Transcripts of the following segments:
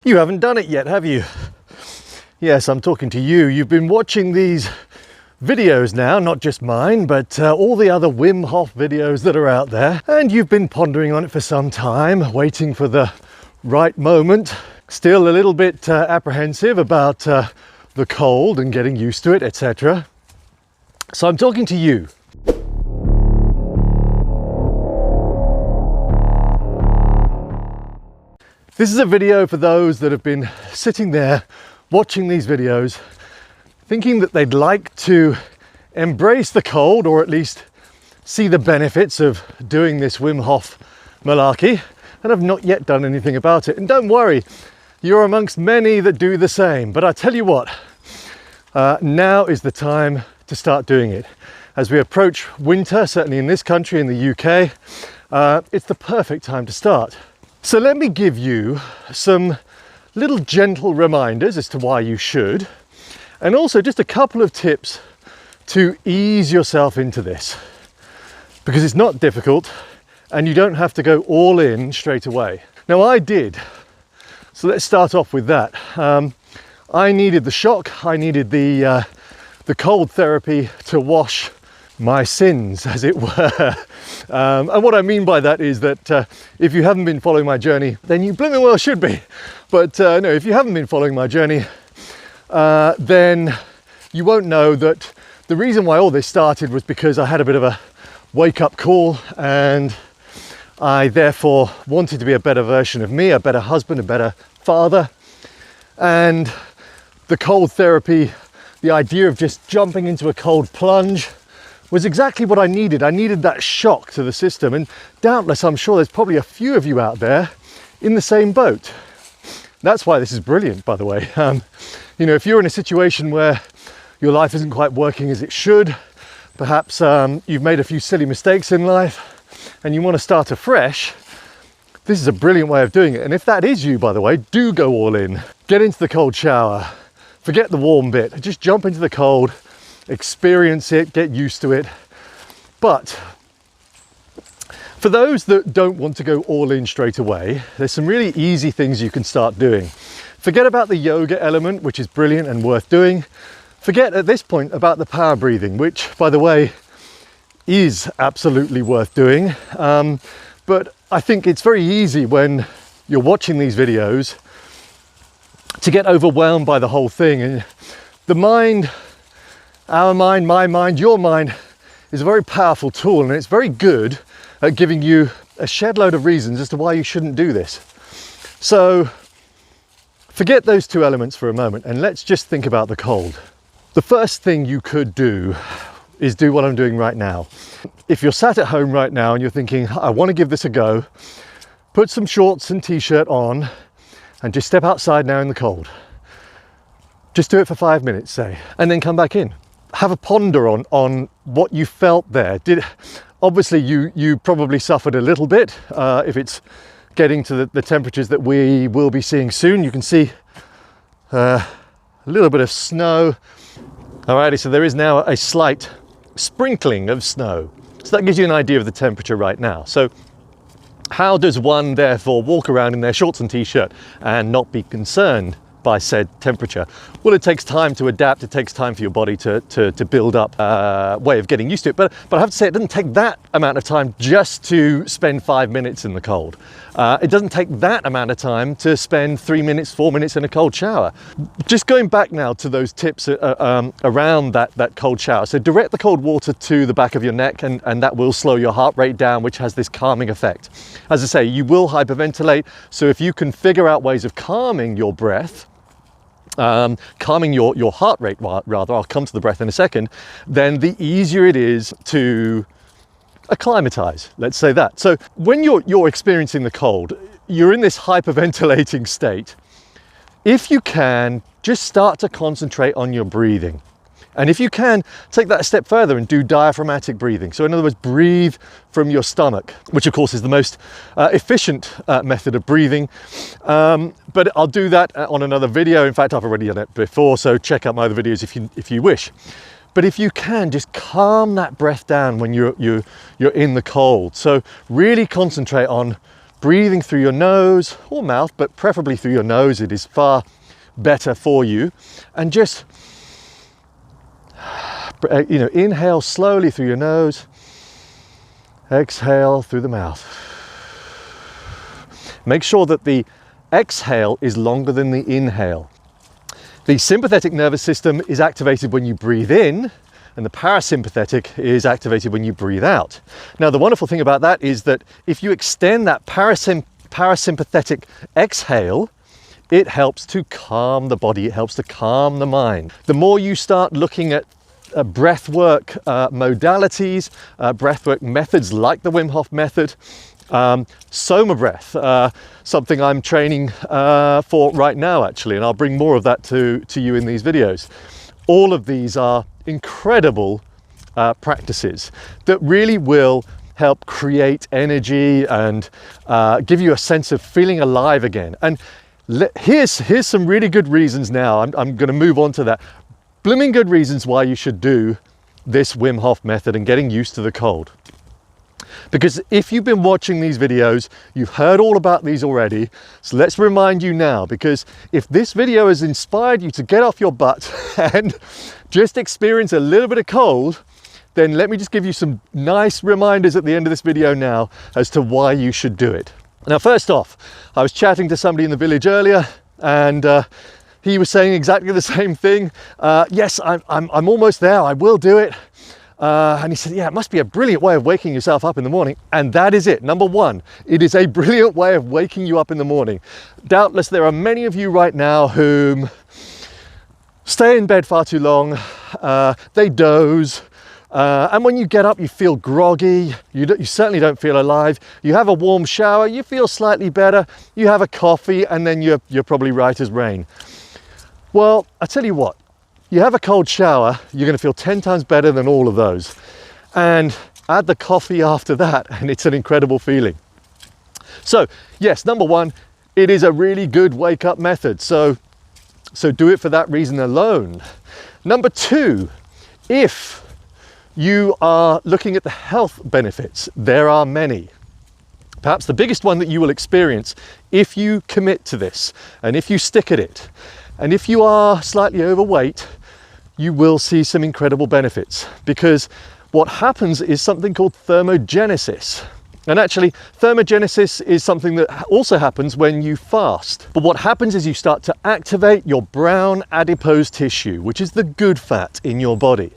You haven't done it yet, have you? Yes, I'm talking to you. You've been watching these videos now, not just mine, but all the other Wim Hof videos that are out there. And you've been pondering on it for some time, waiting for the right moment. Still a little bit apprehensive about the cold and getting used to it, etc. So I'm talking to you. This is a video for those that have been sitting there watching these videos, thinking that they'd like to embrace the cold, or at least see the benefits of doing this Wim Hof malarkey, and have not yet done anything about it. And don't worry, you're amongst many that do the same. But I tell you what, now is the time to start doing it. As we approach winter, certainly in this country, in the UK, it's the perfect time to start. So let me give you some little gentle reminders as to why you should, and also just a couple of tips to ease yourself into this, because it's not difficult and you don't have to go all in straight away. Now I did, so let's start off with that. I needed the shock, I needed the cold therapy to wash my sins, as it were. And what I mean by that is that if you haven't been following my journey, then you blooming well should be. But no, if you haven't been following my journey, then you won't know that the reason why all this started was because I had a bit of a wake-up call, and I therefore wanted to be a better version of me, a better husband, a better father. And the cold therapy, the idea of just jumping into a cold plunge, was exactly what I needed. I needed that shock to the system, and doubtless I'm sure there's probably a few of you out there in the same boat. That's why this is brilliant, by the way. You know, if you're in a situation where your life isn't quite working as it should, perhaps you've made a few silly mistakes in life and you want to start afresh, this is a brilliant way of doing it. And if that is you, by the way, do go all in. Get into the cold shower, forget the warm bit, just jump into the cold, experience it, get used to it. But for those that don't want to go all in straight away, there's some really easy things you can start doing. Forget about the yoga element, which is brilliant and worth doing. Forget at this point about the power breathing, which, by the way, is absolutely worth doing. But I think it's very easy when you're watching these videos to get overwhelmed by the whole thing. And the mind, our mind, my mind, your mind, is a very powerful tool, and it's very good at giving you a shed load of reasons as to why you shouldn't do this. So forget those two elements for a moment and let's just think about the cold. The first thing you could do is do what I'm doing right now. If you're sat at home right now and you're thinking, I want to give this a go, put some shorts and t-shirt on and just step outside now in the cold. Just do it for 5 minutes, say, and then come back in. Have a ponder on what you felt there. Obviously you probably suffered a little bit if it's getting to the temperatures that we will be seeing soon. You can see a little bit of snow. Alrighty, so there is now a slight sprinkling of snow. So that gives you an idea of the temperature right now. So how does one therefore walk around in their shorts and t-shirt and not be concerned by said temperature? Well, it takes time to adapt. It takes time for your body to build up a way of getting used to it. But I have to say, it doesn't take that amount of time just to spend 5 minutes in the cold. It doesn't take that amount of time to spend 3 minutes, 4 minutes in a cold shower. Just going back now to those tips around that cold shower. So direct the cold water to the back of your neck, and that will slow your heart rate down, which has this calming effect. As I say, you will hyperventilate. So if you can figure out ways of calming your breath, calming your heart rate rather, I'll come to the breath in a second, then the easier it is to acclimatize, let's say that. So when you're experiencing the cold, you're in this hyperventilating state. If you can, just start to concentrate on your breathing. And if you can, take that a step further and do diaphragmatic breathing. So in other words, breathe from your stomach, which of course is the most efficient method of breathing. But I'll do that on another video. In fact, I've already done it before, so check out my other videos if you wish. But if you can, just calm that breath down when you're in the cold. So really concentrate on breathing through your nose or mouth, but preferably through your nose. It is far better for you. And just, inhale slowly through your nose, exhale through the mouth. Make sure that the exhale is longer than the inhale. The sympathetic nervous system is activated when you breathe in, and the parasympathetic is activated when you breathe out. Now, the wonderful thing about that is that if you extend that parasympathetic exhale, it helps to calm the body, it helps to calm the mind. The more you start looking at breathwork modalities, breathwork methods like the Wim Hof Method, Soma breath, something I'm training for right now actually, and I'll bring more of that to you in these videos. All of these are incredible practices that really will help create energy and give you a sense of feeling alive again. And here's some really good reasons now. I'm going to move on to that. Blooming good reasons why you should do this Wim Hof method and getting used to the cold. Because if you've been watching these videos, you've heard all about these already. So let's remind you now, because if this video has inspired you to get off your butt and just experience a little bit of cold, then let me just give you some nice reminders at the end of this video now as to why you should do it. Now, first off, I was chatting to somebody in the village earlier, and he was saying exactly the same thing. Yes, I'm almost there, I will do it. And he said, yeah, it must be a brilliant way of waking yourself up in the morning. And that is it. Number one, it is a brilliant way of waking you up in the morning. Doubtless there are many of you right now who stay in bed far too long, they doze, and when you get up you feel groggy, you certainly don't feel alive. You have a warm shower, you feel slightly better, you have a coffee, and then you're probably right as rain. Well, I tell you what, you have a cold shower, you're going to feel 10 times better than all of those. And add the coffee after that, and it's an incredible feeling. So, yes, number one, it is a really good wake-up method. So do it for that reason alone. Number two, if you are looking at the health benefits, there are many. Perhaps the biggest one that you will experience if you commit to this, and if you stick at it, and if you are slightly overweight, you will see some incredible benefits, because what happens is something called thermogenesis. And actually, thermogenesis is something that also happens when you fast. But what happens is you start to activate your brown adipose tissue, which is the good fat in your body.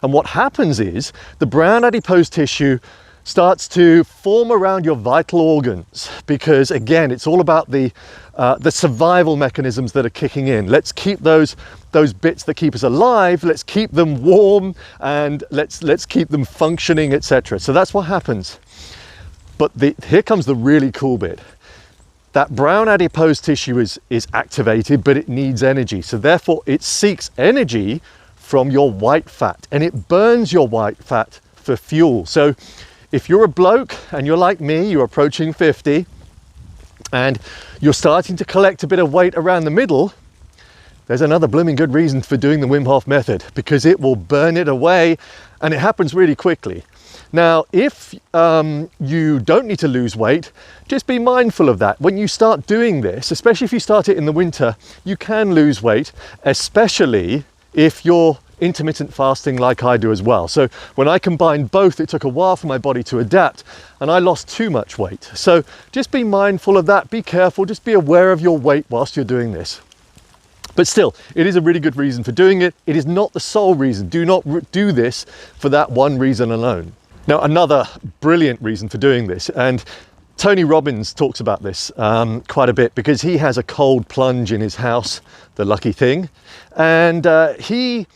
And what happens is the brown adipose tissue starts to form around your vital organs, because again, it's all about the survival mechanisms that are kicking in. Let's keep those bits that keep us alive, let's keep them warm, and let's keep them functioning, etc. So that's what happens. But here comes the really cool bit. That brown adipose tissue is activated, but it needs energy. So therefore it seeks energy from your white fat, and it burns your white fat for fuel. So if you're a bloke and you're like me, you're approaching 50, and you're starting to collect a bit of weight around the middle, there's another blooming good reason for doing the Wim Hof method, because it will burn it away, and it happens really quickly. Now, if you don't need to lose weight, just be mindful of that. When you start doing this, especially if you start it in the winter, you can lose weight, especially if you're intermittent fasting like I do as well. So when I combined both, it took a while for my body to adapt, and I lost too much weight. So just be mindful of that, be careful, just be aware of your weight whilst you're doing this. But still, it is a really good reason for doing it. It is not the sole reason. Do not do this for that one reason alone. Now, another brilliant reason for doing this, and Tony Robbins talks about this quite a bit, because he has a cold plunge in his house, the lucky thing, and he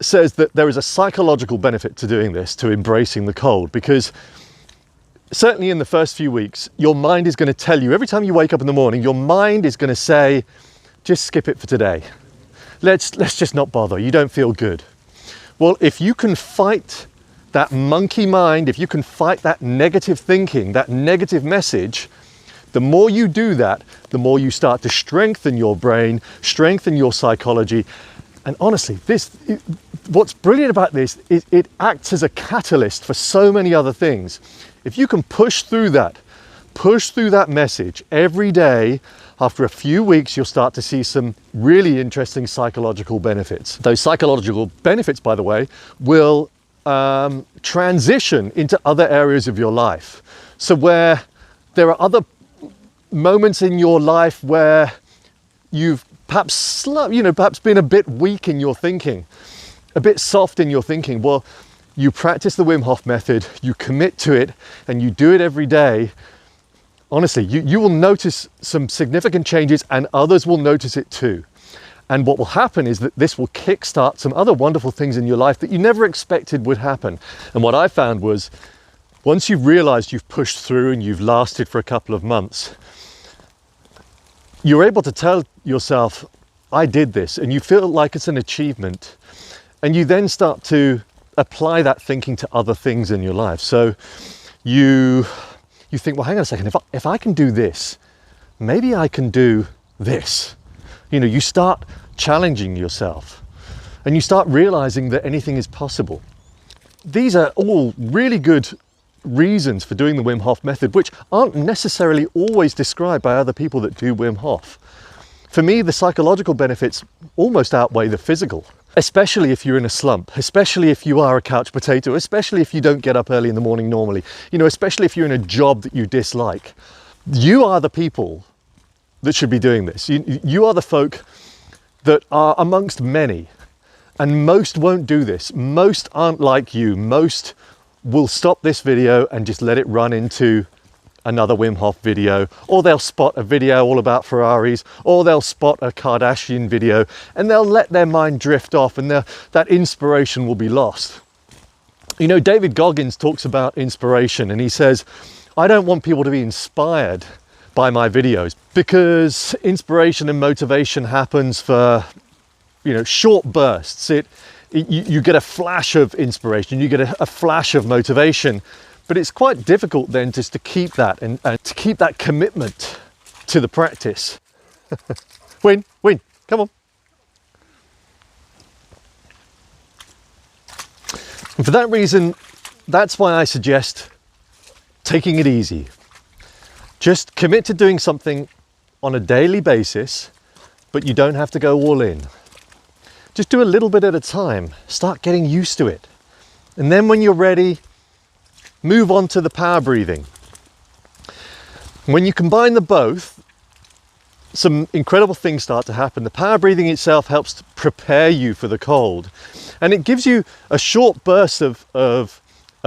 says that there is a psychological benefit to doing this, to embracing the cold, because certainly in the first few weeks, your mind is going to tell you, every time you wake up in the morning, your mind is going to say, just skip it for today. Let's just not bother. You don't feel good. Well, if you can fight that monkey mind, if you can fight that negative thinking, that negative message, the more you do that, the more you start to strengthen your brain, strengthen your psychology. And honestly, what's brilliant about this is it acts as a catalyst for so many other things. If you can push through that push through that message every day, after a few weeks, you'll start to see some really interesting psychological benefits. Those psychological benefits, by the way, will transition into other areas of your life. So where there are other moments in your life where you've perhaps been a bit weak in your thinking, a bit soft in your thinking, well, you practice the Wim Hof method, you commit to it, and you do it every day. Honestly, you will notice some significant changes, and others will notice it too. And what will happen is that this will kickstart some other wonderful things in your life that you never expected would happen. And what I found was, once you've realized you've pushed through and you've lasted for a couple of months, you're able to tell yourself, I did this, and you feel like it's an achievement. And you then start to apply that thinking to other things in your life. So you think, well, hang on a second, if I can do this, maybe I can do this. You start challenging yourself, and you start realizing that anything is possible. These are all really good reasons for doing the Wim Hof method, which aren't necessarily always described by other people that do Wim Hof. For me, the psychological benefits almost outweigh the physical, especially if you're in a slump, especially if you are a couch potato, especially if you don't get up early in the morning normally, especially if you're in a job that you dislike. You are the people that should be doing this. You are the folk that are amongst many, and most won't do this. Most aren't like you. Most will stop this video and just let it run into another Wim Hof video, or they'll spot a video all about Ferraris, or they'll spot a Kardashian video, and they'll let their mind drift off, and that inspiration will be lost. David Goggins talks about inspiration, and he says, I don't want people to be inspired by my videos, because inspiration and motivation happens for short bursts. You get a flash of inspiration, you get a flash of motivation, but it's quite difficult then just to keep that and to keep that commitment to the practice. Win, come on. And for that reason, that's why I suggest taking it easy. Just commit to doing something on a daily basis, but you don't have to go all in. Just do a little bit at a time. Start getting used to it. And then when you're ready, move on to the power breathing. When you combine the both, some incredible things start to happen. The power breathing itself helps to prepare you for the cold. And it gives you a short burst of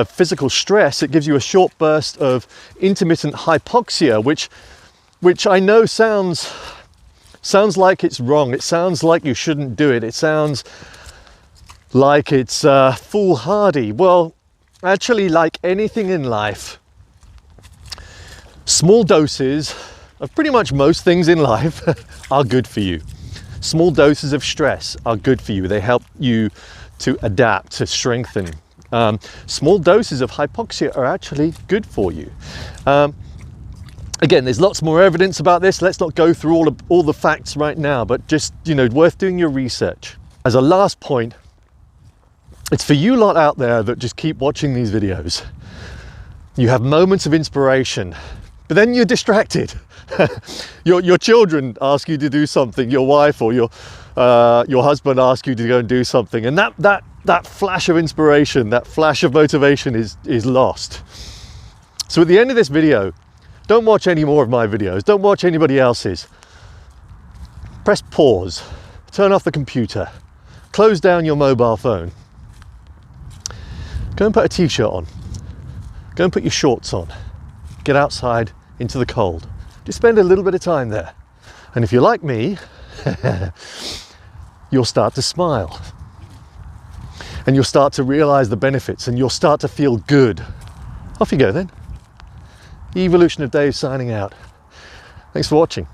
physical stress. It gives you a short burst of intermittent hypoxia, which I know sounds like it's wrong. It sounds like you shouldn't do it. It sounds like it's foolhardy. Well, actually, like anything in life, small doses of pretty much most things in life are good for you. Small doses of stress are good for you. They help you to adapt, to strengthen. Small doses of hypoxia are actually good for you. Again, there's lots more evidence about this. Let's not go through all the facts right now, but just, worth doing your research. As a last point, it's for you lot out there that just keep watching these videos. You have moments of inspiration, but then you're distracted. Your children ask you to do something, your wife or your husband asks you to go and do something, and that flash of inspiration, that flash of motivation is lost. So at the end of this video, don't watch any more of my videos. Don't watch anybody else's. Press pause, turn off the computer, close down your mobile phone. Go and put a t-shirt on. Go and put your shorts on. Get outside into the cold. Just spend a little bit of time there. And if you're like me, you'll start to smile. And you'll start to realize the benefits, and you'll start to feel good. Off you go then. Evolution of Dave signing out. Thanks for watching.